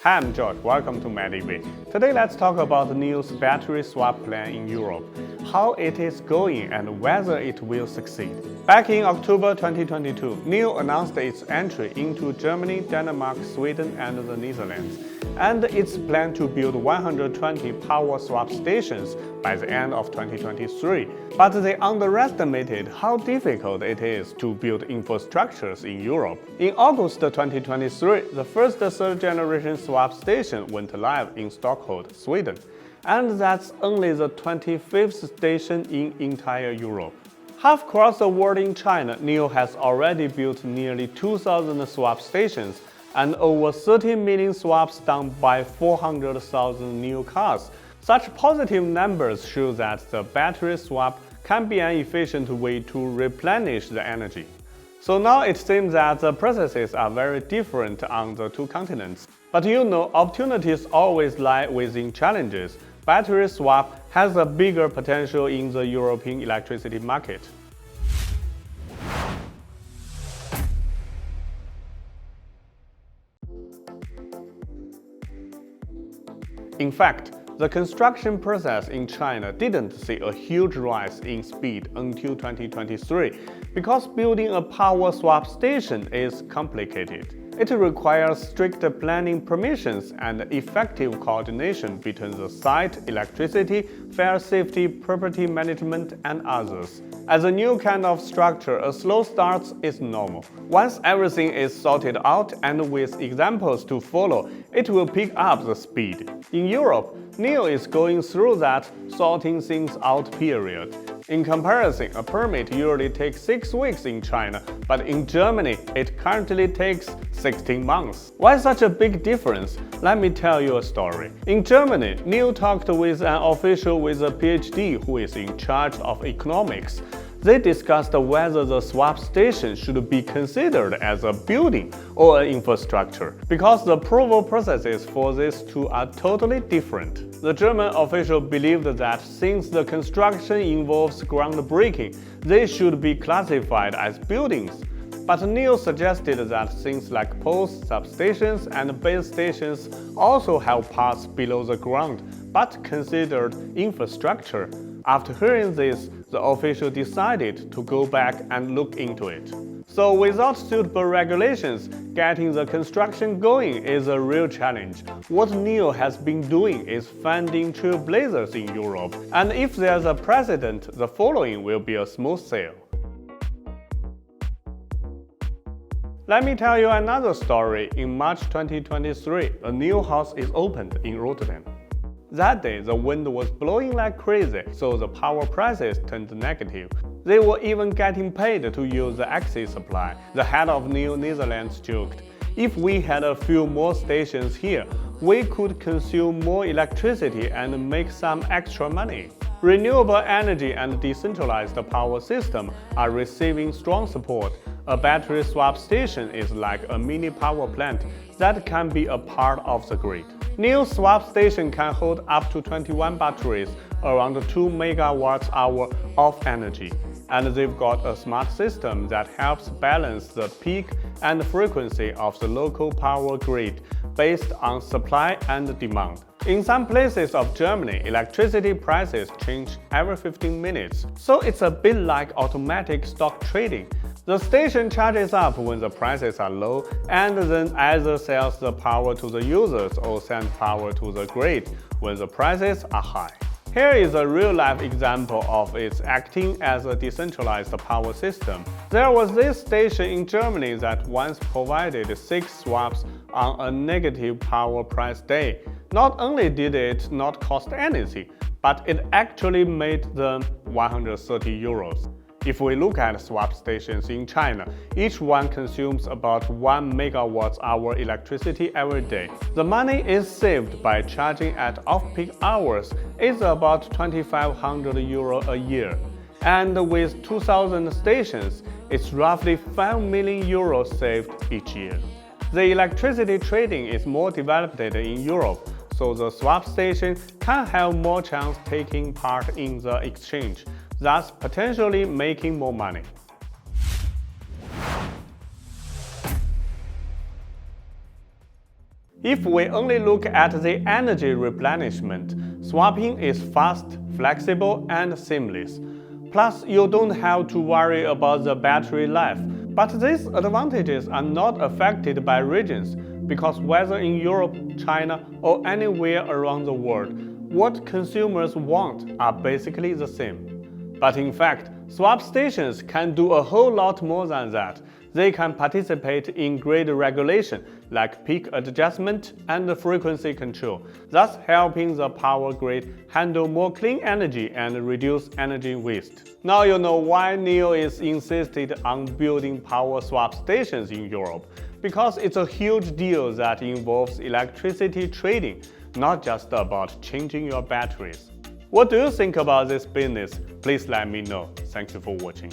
Hi, I'm George. Welcome to MedEV. Today, let's talk about NIO's battery swap plan in Europe, how it is going and whether it will succeed. Back in October 2022, NIO announced its entry into Germany, Denmark, Sweden, and the Netherlands, and its plan to build 120 power swap stations by the end of 2023. But they underestimated how difficult it is to build infrastructures in Europe. In August 2023, the first third-generation swap station went live in Stockholm, Sweden, and that's only the 25th station in entire Europe. Half across the world in China, NIO has already built nearly 2,000 swap stations and over 30 million swaps done by 400,000 new cars. Such positive numbers show that the battery swap can be an efficient way to replenish the energy. So now it seems that the processes are very different on the two continents. But opportunities always lie within challenges. Battery swap has a bigger potential in the European electricity market. In fact, the construction process in China didn't see a huge rise in speed until 2023 because building a power swap station is complicated. It requires strict planning permissions and effective coordination between the site, electricity, fire safety, property management, and others. As a new kind of structure, a slow start is normal. Once everything is sorted out and with examples to follow, it will pick up the speed. In Europe, NIO is going through that sorting things out period. In comparison, a permit usually takes 6 weeks in China, but in Germany, it currently takes 16 months. Why such a big difference? Let me tell you a story. In Germany, NIO talked with an official with a PhD who is in charge of economics. They discussed whether the swap station should be considered as a building or an infrastructure, because the approval processes for these two are totally different. The German official believed that since the construction involves groundbreaking, they should be classified as buildings. But NIO suggested that things like poles, substations, and base stations also have parts below the ground, but considered infrastructure. After hearing this, the official decided to go back and look into it. So without suitable regulations, getting the construction going is a real challenge. What NIO has been doing is finding trailblazers in Europe, and if there's a precedent, the following will be a smooth sail. Let me tell you another story. In March 2023, a new house is opened in Rotterdam. That day, the wind was blowing like crazy, so the power prices turned negative. They were even getting paid to use the excess supply. The head of NIO Netherlands joked, "If we had a few more stations here, we could consume more electricity and make some extra money." Renewable energy and decentralized power system are receiving strong support. A battery swap station is like a mini power plant that can be a part of the grid. NIO swap station can hold up to 21 batteries, around 2 MWh of energy. And they've got a smart system that helps balance the peak and frequency of the local power grid based on supply and demand. In some places of Germany, electricity prices change every 15 minutes, so it's a bit like automatic stock trading. The station charges up when the prices are low and then either sells the power to the users or sends power to the grid when the prices are high. Here is a real-life example of it acting as a decentralized power system. There was this station in Germany that once provided 6 swaps on a negative power price day. Not only did it not cost anything, but it actually made them 130 euros. If we look at swap stations in China, each one consumes about 1 MWh electricity every day. The money is saved by charging at off-peak hours is about 2,500 euro a year. And with 2,000 stations, it's roughly 5 million euros saved each year. The electricity trading is more developed in Europe, so the swap station can have more chance taking part in the exchange, thus potentially making more money. If we only look at the energy replenishment, swapping is fast, flexible, and seamless. Plus, you don't have to worry about the battery life. But these advantages are not affected by regions, because whether in Europe, China, or anywhere around the world, what consumers want are basically the same. But in fact, swap stations can do a whole lot more than that. They can participate in grid regulation, like peak adjustment and frequency control, thus helping the power grid handle more clean energy and reduce energy waste. Now you know why NIO is insisted on building power swap stations in Europe, because it's a huge deal that involves electricity trading, not just about changing your batteries. What do you think about this business? Please let me know. Thank you for watching.